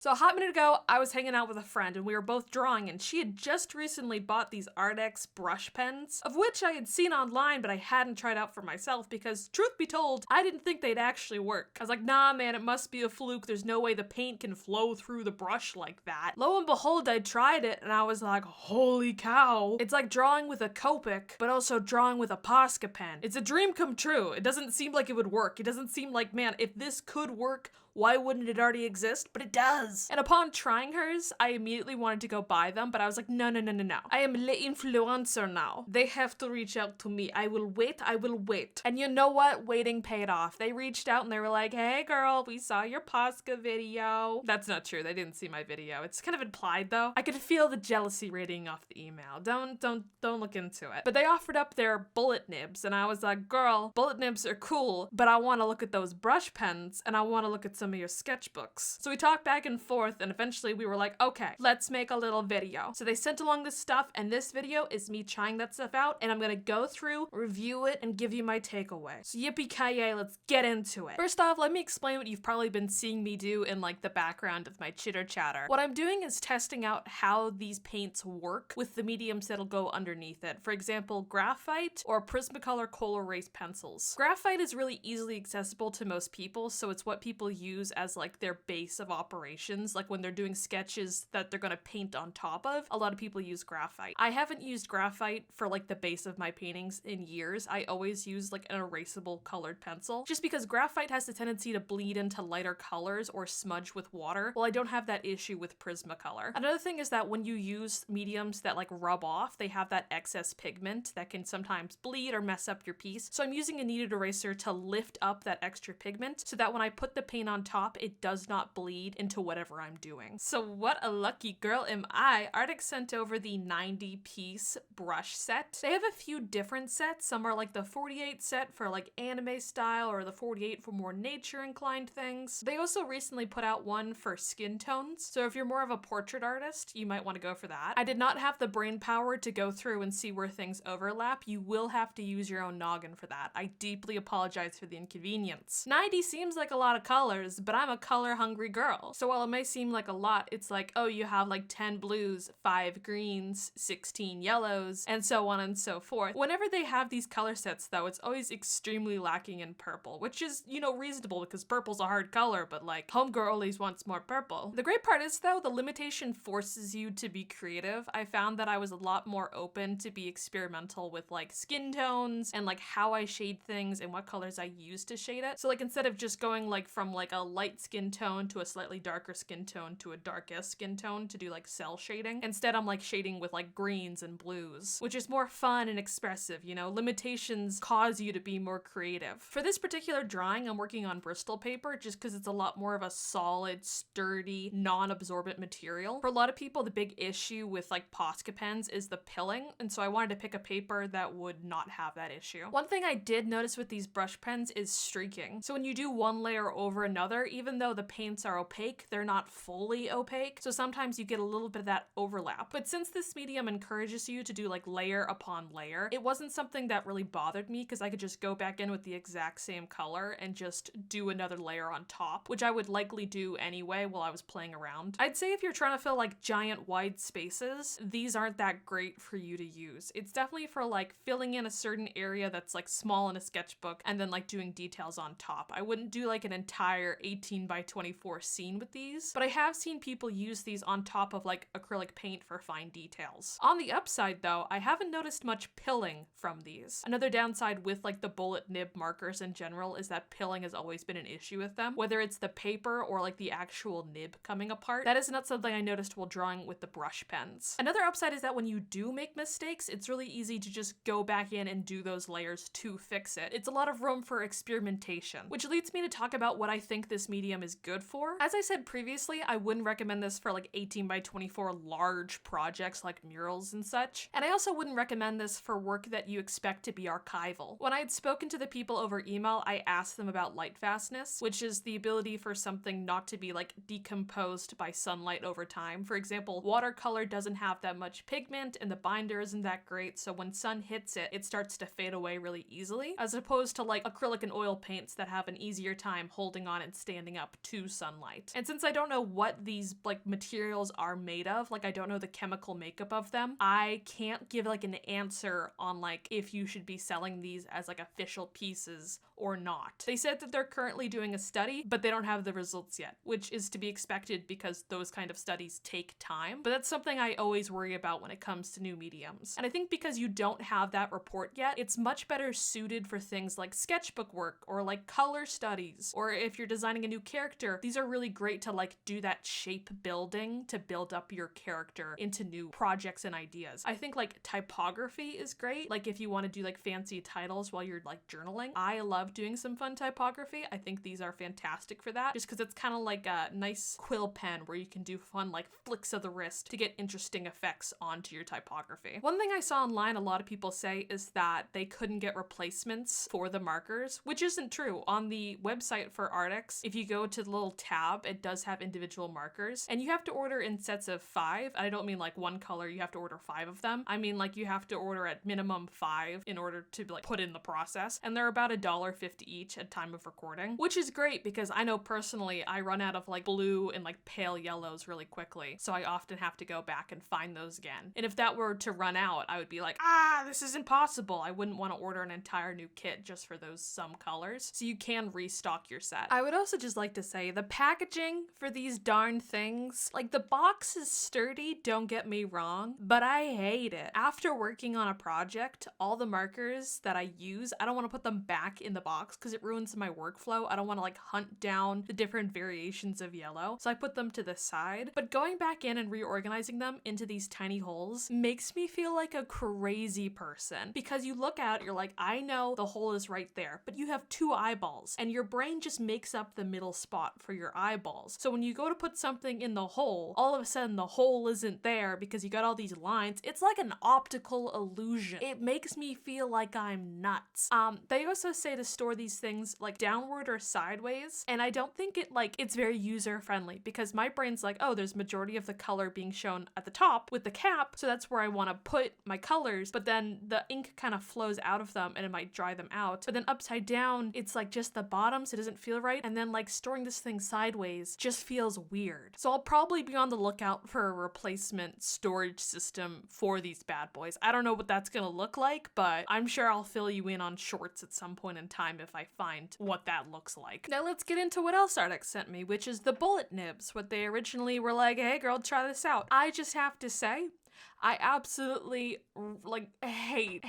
So a hot minute ago, I was hanging out with a friend and we were both drawing, and she had just recently bought these Arrtx brush pens, of which I had seen online but I hadn't tried out for myself because, truth be told, I didn't think they'd actually work. I was like, nah man, it must be a fluke, there's no way the paint can flow through the brush like that. Lo and behold, I tried it and I was like, holy cow. It's like drawing with a Copic, but also drawing with a Posca pen. It's a dream come true. It doesn't seem like it would work. It doesn't seem like, man, if this could work, why wouldn't it already exist? But it does. And upon trying hers, I immediately wanted to go buy them, but I was like, no. I am the influencer now. They have to reach out to me. I will wait. And you know what? Waiting paid off. They reached out and they were like, hey girl, we saw your Posca video. That's not true. They didn't see my video. It's kind of implied though. I could feel the jealousy radiating off the email. Don't look into it. But they offered up their bullet nibs and I was like, girl, bullet nibs are cool, but I want to look at those brush pens and I want to look at some of your sketchbooks. So we talked back and forth and eventually we were like, okay, let's make a little video. So they sent along this stuff and this video is me trying that stuff out and I'm gonna go through, review it, and give you my takeaway. So yippee-ki-yay, let's get into it. First off, let me explain what you've probably been seeing me do in like the background of my chitter chatter. What I'm doing is testing out how these paints work with the mediums that'll go underneath it. For example, graphite or Prismacolor Kohl Erase pencils. Graphite is really easily accessible to most people, so it's what people use as like their base of operations, like when they're doing sketches that they're gonna paint on top of. A lot of people use graphite. I haven't used graphite for like the base of my paintings in years. I always use like an erasable colored pencil, just because graphite has the tendency to bleed into lighter colors or smudge with water. Well, I don't have that issue with Prismacolor. Another thing is that when you use mediums that like rub off, they have that excess pigment that can sometimes bleed or mess up your piece. So I'm using a kneaded eraser to lift up that extra pigment so that when I put the paint on top, it does not bleed into whatever I'm doing. So what a lucky girl am I. Arrtx sent over the 90-piece brush set. They have a few different sets. Some are like the 48 set for like anime style or the 48 for more nature inclined things. They also recently put out one for skin tones. So if you're more of a portrait artist, you might want to go for that. I did not have the brain power to go through and see where things overlap. You will have to use your own noggin for that. I deeply apologize for the inconvenience. 90 seems like a lot of colors, but I'm a color hungry girl. So while it may seem like a lot, it's like, oh, you have like 10 blues, 5 greens, 16 yellows, and so on and so forth. Whenever they have these color sets though, it's always extremely lacking in purple, which is, you know, reasonable because purple's a hard color, but like homegirl always wants more purple. The great part is though, the limitation forces you to be creative. I found that I was a lot more open to be experimental with like skin tones and like how I shade things and what colors I use to shade it. So like instead of just going like from like a light skin tone to a slightly darker skin tone to a darkest skin tone to do like cell shading, instead I'm like shading with like greens and blues, which is more fun and expressive, you know? Limitations cause you to be more creative. For this particular drawing, I'm working on Bristol paper just because it's a lot more of a solid, sturdy, non-absorbent material. For a lot of people, the big issue with like Posca pens is the pilling, and so I wanted to pick a paper that would not have that issue. One thing I did notice with these brush pens is streaking. So when you do one layer over another, even though the paints are opaque, they're not fully opaque, so sometimes you get a little bit of that overlap. But since this medium encourages you to do like layer upon layer, it wasn't something that really bothered me because I could just go back in with the exact same color and just do another layer on top, which I would likely do anyway while I was playing around. I'd say if you're trying to fill like giant wide spaces, these aren't that great for you to use. It's definitely for like filling in a certain area that's like small in a sketchbook and then like doing details on top. I wouldn't do like an entire 18 by 24 scene with these, but I have seen people use these on top of like acrylic paint for fine details. On the upside though, I haven't noticed much pilling from these. Another downside with like the bullet nib markers in general is that pilling has always been an issue with them, whether it's the paper or like the actual nib coming apart. That is not something I noticed while drawing with the brush pens. Another upside is that when you do make mistakes, it's really easy to just go back in and do those layers to fix it. It's a lot of room for experimentation, which leads me to talk about what I think this medium is good for. As I said previously, I wouldn't recommend this for like 18 by 24 large projects like murals and such. And I also wouldn't recommend this for work that you expect to be archival. When I had spoken to the people over email, I asked them about light fastness, which is the ability for something not to be like decomposed by sunlight over time. For example, watercolor doesn't have that much pigment and the binder isn't that great, so when sun hits it, it starts to fade away really easily, as opposed to like acrylic and oil paints that have an easier time holding on pigment standing up to sunlight. And since I don't know what these like materials are made of, like I don't know the chemical makeup of them, I can't give like an answer on like if you should be selling these as like official pieces or not. They said that they're currently doing a study, but they don't have the results yet, which is to be expected because those kind of studies take time. But that's something I always worry about when it comes to new mediums. And I think because you don't have that report yet, it's much better suited for things like sketchbook work or like color studies, or if you're designing a new character, these are really great to like do that shape building to build up your character into new projects and ideas. I think like typography is great. Like if you want to do like fancy titles while you're like journaling, I love doing some fun typography. I think these are fantastic for that just because it's kind of like a nice quill pen where you can do fun like flicks of the wrist to get interesting effects onto your typography. One thing I saw online a lot of people say is that they couldn't get replacements for the markers, which isn't true. On the website for Arrtx, if you go to the little tab, it does have individual markers and you have to order in sets of 5. I don't mean like one color, you have to order 5 of them. I mean like you have to order at minimum 5 in order to like put in the process, and they're about $1.50 each at time of recording, which is great because I know personally I run out of like blue and like pale yellows really quickly, so I often have to go back and find those again. And if that were to run out, I would be like, this is impossible. I wouldn't want to order an entire new kit just for those some colors, so you can restock your set. I would also just like to say the packaging for these darn things, like the box is sturdy, don't get me wrong, but I hate it. After working on a project, all the markers that I use, I don't want to put them back in the box because it ruins my workflow. I don't want to like hunt down the different variations of yellow, so I put them to the side. But going back in and reorganizing them into these tiny holes makes me feel like a crazy person, because you look at it, you're like, I know the hole is right there, but you have 2 eyeballs and your brain just makes up the middle spot for your eyeballs. So when you go to put something in the hole, all of a sudden the hole isn't there because you got all these lines. It's like an optical illusion. It makes me feel like I'm nuts. They also say to store these things like downward or sideways, and I don't think it's very user friendly, because my brain's like, oh, there's majority of the color being shown at the top with the cap, so that's where I want to put my colors, but then the ink kind of flows out of them and it might dry them out. But then upside down, it's like just the bottom, so it doesn't feel right, and then like storing this thing sideways just feels weird. So I'll probably be on the lookout for a replacement storage system for these bad boys. I don't know what that's gonna look like, but I'm sure I'll fill you in on shorts at some point in time if I find what that looks like. Now let's get into what else Arrtx sent me, which is the bullet nibs. What they originally were like, hey girl, try this out. I just have to say, I absolutely hate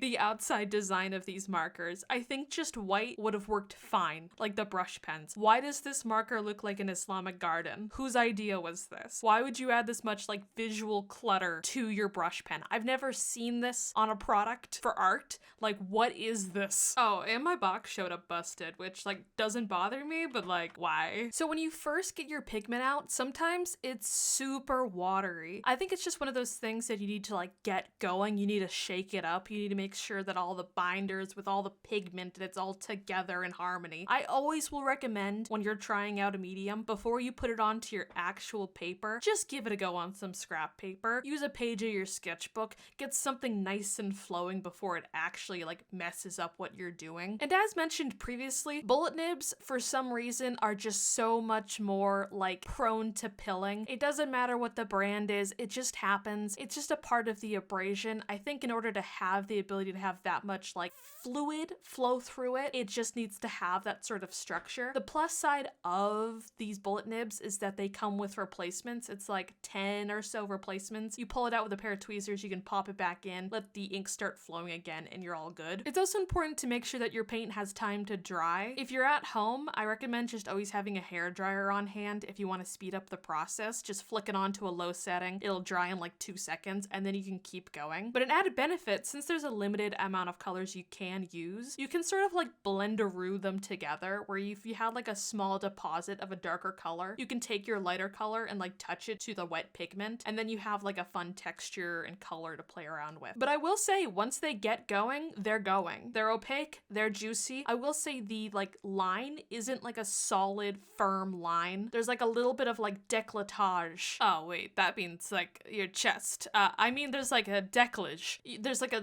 the outside design of these markers. I think just white would have worked fine, like the brush pens. Why does this marker look like an Islamic garden? Whose idea was this? Why would you add this much like visual clutter to your brush pen? I've never seen this on a product for art. Like, what is this? Oh, and my box showed up busted, which like doesn't bother me, but like, why? So when you first get your pigment out, sometimes it's super watery. I think it's just one of those things that you need to like get going. You need to shake it up. You need to make sure that all the binders with all the pigment, it's all together in harmony. I always will recommend when you're trying out a medium, before you put it onto your actual paper, just give it a go on some scrap paper. Use a page of your sketchbook. Get something nice and flowing before it actually like messes up what you're doing. And as mentioned previously, bullet nibs for some reason are just so much more like prone to pilling. It doesn't matter what the brand is, it just happens. It's just a part of the abrasion. I think in order to have the ability to have that much like fluid flow through it, it just needs to have that sort of structure. The plus side of these bullet nibs is that they come with replacements. It's like 10 or so replacements. You pull it out with a pair of tweezers, you can pop it back in, let the ink start flowing again, and you're all good. It's also important to make sure that your paint has time to dry. If you're at home, I recommend just always having a hairdryer on hand if you want to speed up the process. Just flick it onto a low setting. It'll dry in like 2 seconds and then you can keep going. But an added benefit, since there's a limited amount of colors you can use, you can sort of like blenderoo them together, where if you had like a small deposit of a darker color, you can take your lighter color and like touch it to the wet pigment, and then you have like a fun texture and color to play around with. But I will say, once they get going, they're going. They're opaque, they're juicy. I will say the like line isn't like a solid firm line. There's like a little bit of like décolletage. Oh wait, that means like your chest chest. I mean, there's like a decollage. There's like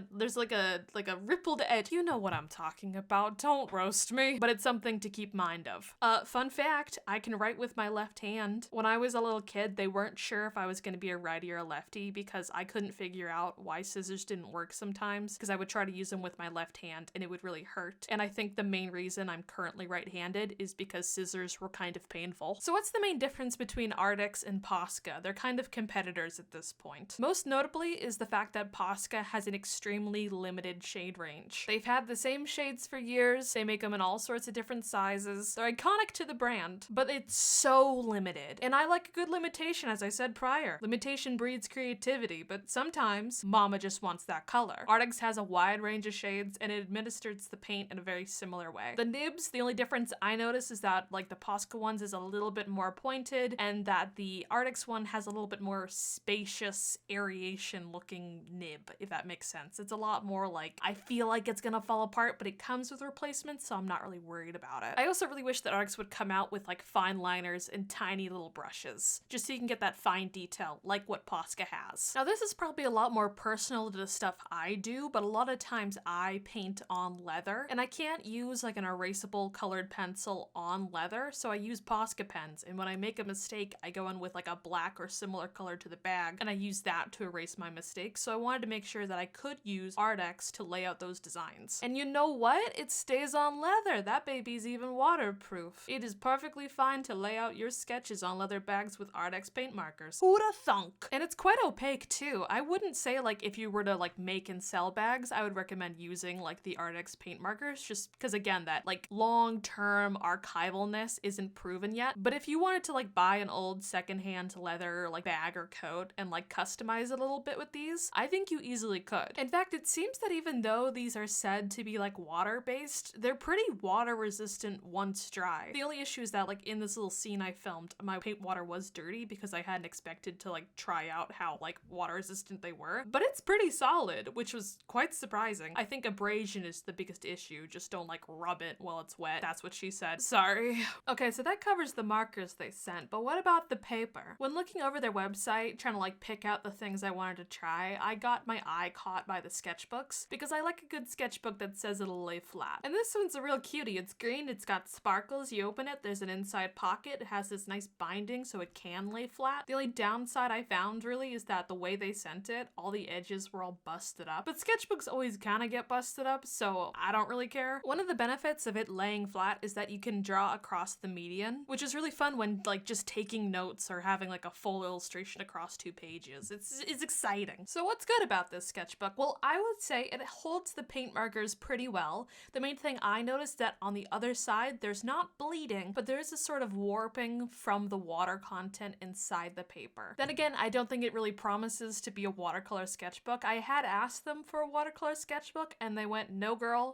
a rippled edge. You know what I'm talking about. Don't roast me. But it's something to keep mind of. Fun fact, I can write with my left hand. When I was a little kid, they weren't sure if I was going to be a righty or a lefty because I couldn't figure out why scissors didn't work sometimes, because I would try to use them with my left hand and it would really hurt. And I think the main reason I'm currently right-handed is because scissors were kind of painful. So what's the main difference between Arrtx and Posca? They're kind of competitors at this point. Most notably is the fact that Posca has an extremely limited shade range. They've had the same shades for years, they make them in all sorts of different sizes, they're iconic to the brand, but it's so limited. And I like a good limitation, as I said prior. Limitation breeds creativity, but sometimes mama just wants that color. Arrtx has a wide range of shades and it administers the paint in a very similar way. The nibs, the only difference I notice is that like the Posca ones is a little bit more pointed and that the Arrtx one has a little bit more spacious aeration looking nib, if that makes sense. It's a lot more like, I feel like it's gonna fall apart, but it comes with replacements, so I'm not really worried about it. I also really wish that Arrtx would come out with like fine liners and tiny little brushes, just so you can get that fine detail like what Posca has. Now this is probably a lot more personal to the stuff I do, but a lot of times I paint on leather and I can't use like an erasable colored pencil on leather, so I use Posca pens, and when I make a mistake I go in with like a black or similar color to the bag and I use that to erase my mistakes. So I wanted to make sure that I could use Arrtx to lay out those designs. And you know what? It stays on leather. That baby's even waterproof. It is perfectly fine to lay out your sketches on leather bags with Arrtx paint markers. Who'da thunk? And it's quite opaque too. I wouldn't say like if you were to like make and sell bags, I would recommend using like the Arrtx paint markers, just because again, that like long-term archivalness isn't proven yet. But if you wanted to like buy an old secondhand leather like bag or coat and like customize it a little bit with these, I think you easily could. In fact, it seems that even though these are said to be like water-based, they're pretty water resistant once dry. The only issue is that like in this little scene I filmed, my paint water was dirty because I hadn't expected to like try out how like water resistant they were, but it's pretty solid, which was quite surprising. I think abrasion is the biggest issue, just don't like rub it while it's wet. That's what she said. Sorry. Okay, so that covers the markers they sent, but what about the paper? When looking over their website, trying to like pick out the things I wanted to try, I got my eye caught by the sketchbooks because I like a good sketchbook that says it'll lay flat. And this one's a real cutie. It's green, it's got sparkles, you open it, there's an inside pocket, it has this nice binding so it can lay flat. The only downside I found really is that the way they sent it, all the edges were all busted up. But sketchbooks always kind of get busted up, so I don't really care. One of the benefits of it laying flat is that you can draw across the median, which is really fun when like just taking notes or having like a full illustration across 2 pages. It's exciting. So what's good about this sketchbook? Well, I would say it holds the paint markers pretty well. The main thing I noticed that on the other side, there's not bleeding, but there is a sort of warping from the water content inside the paper. Then again, I don't think it really promises to be a watercolor sketchbook. I had asked them for a watercolor sketchbook and they went, no girl,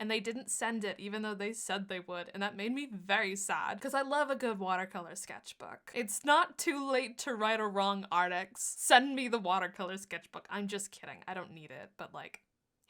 and they didn't send it even though they said they would, and that made me very sad because I love a good watercolor sketchbook. It's not too late to right or wrong, Arrtx. Send me the watercolor sketchbook. I'm just kidding. I don't need it, but like,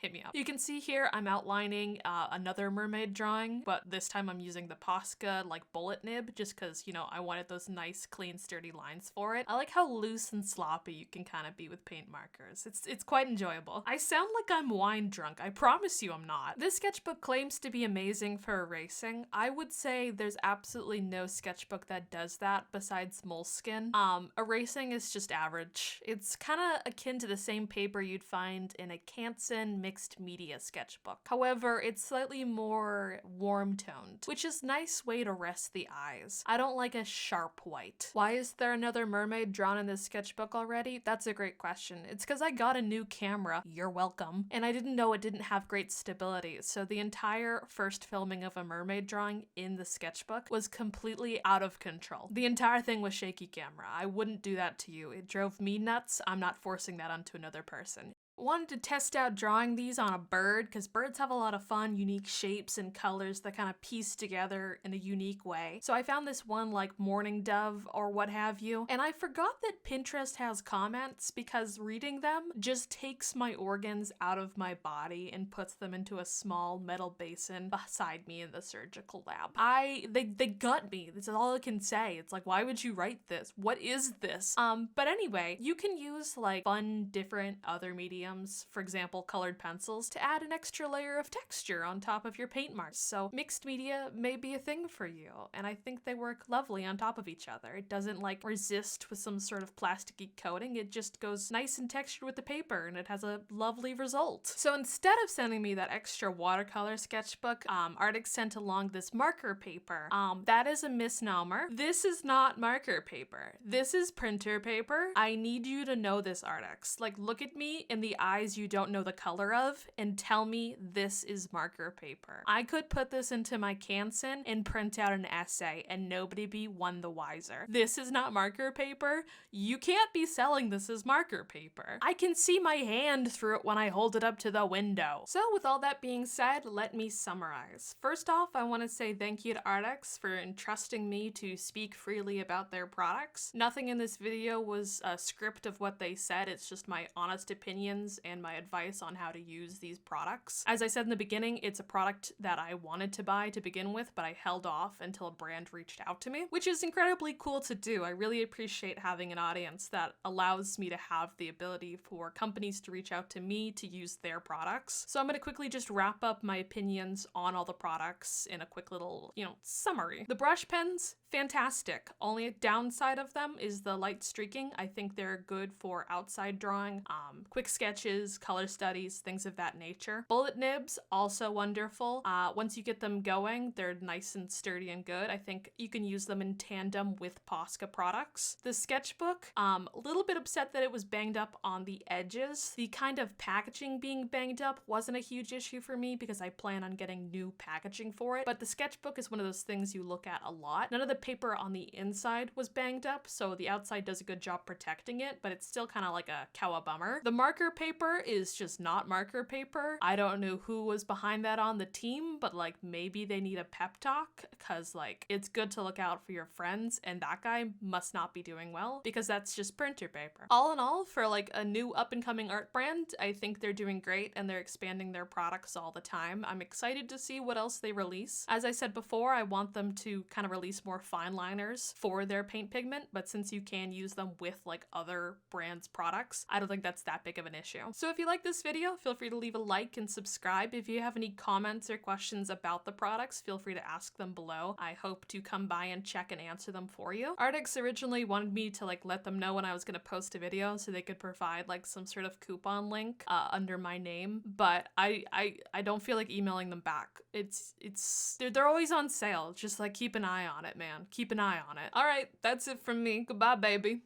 hit me up. You can see here I'm outlining another mermaid drawing, but this time I'm using the Posca like bullet nib just because, you know, I wanted those nice, clean, sturdy lines for it. I like how loose and sloppy you can kind of be with paint markers. It's quite enjoyable. I sound like I'm wine drunk. I promise you I'm not. This sketchbook claims to be amazing for erasing. I would say there's absolutely no sketchbook that does that besides Moleskine. Erasing is just average. It's kind of akin to the same paper you'd find in a Canson mixed media sketchbook. However, it's slightly more warm-toned, which is a nice way to rest the eyes. I don't like a sharp white. Why is there another mermaid drawn in this sketchbook already? That's a great question. It's because I got a new camera, you're welcome, and I didn't know it didn't have great stability, so the entire first filming of a mermaid drawing in the sketchbook was completely out of control. The entire thing was shaky camera. I wouldn't do that to you. It drove me nuts. I'm not forcing that onto another person. Wanted to test out drawing these on a bird because birds have a lot of fun, unique shapes and colors that kind of piece together in a unique way. So I found this one like mourning dove or what have you, and I forgot that Pinterest has comments because reading them just takes my organs out of my body and puts them into a small metal basin beside me in the surgical lab. They gut me. This is all I can say. It's like, why would you write this? What is this? But anyway, you can use like fun, different other mediums, for example, colored pencils, to add an extra layer of texture on top of your paint marks. So mixed media may be a thing for you, and I think they work lovely on top of each other. It doesn't like resist with some sort of plasticky coating. It just goes nice and textured with the paper, and it has a lovely result. So instead of sending me that extra watercolor sketchbook, Arrtx sent along this marker paper. That is a misnomer. This is not marker paper. This is printer paper. I need you to know this, Arrtx. Like, look at me in the eyes you don't know the color of and tell me this is marker paper. I could put this into my Canson and print out an essay and nobody be one the wiser. This is not marker paper. You can't be selling this as marker paper. I can see my hand through it when I hold it up to the window. So with all that being said, let me summarize. First off, I want to say thank you to Arrtx for entrusting me to speak freely about their products. Nothing in this video was a script of what they said. It's just my honest opinions and my advice on how to use these products. As I said in the beginning, it's a product that I wanted to buy to begin with, but I held off until a brand reached out to me, which is incredibly cool to do. I really appreciate having an audience that allows me to have the ability for companies to reach out to me to use their products. So I'm going to quickly just wrap up my opinions on all the products in a quick little, summary. The brush pens, fantastic. Only downside of them is the light streaking. I think they're good for outside drawing, quick sketches, color studies, things of that nature. Bullet nibs, also wonderful. Once you get them going, they're nice and sturdy and good. I think you can use them in tandem with Posca products. The sketchbook, a little bit upset that it was banged up on the edges. The kind of packaging being banged up wasn't a huge issue for me because I plan on getting new packaging for it, but the sketchbook is one of those things you look at a lot. None of the paper on the inside was banged up, so the outside does a good job protecting it, but it's still kind of like a bummer. The marker paper is just not marker paper. I don't know who was behind that on the team, but like maybe they need a pep talk because like it's good to look out for your friends, and that guy must not be doing well because that's just printer paper. All in all, for like a new up and coming art brand, I think they're doing great and they're expanding their products all the time. I'm excited to see what else they release. As I said before, I want them to kind of release more fine liners for their paint pigment, but since you can use them with like other brands' products, I don't think that's that big of an issue. So if you like this video, feel free to leave a like and subscribe. If you have any comments or questions about the products, feel free to ask them below. I hope to come by and check and answer them for you. Arrtx originally wanted me to like let them know when I was going to post a video so they could provide like some sort of coupon under my name, but I don't feel like emailing them back. They're always on sale. Just like keep an eye on it, man. Keep an eye on it. All right, that's it from me. Goodbye, baby.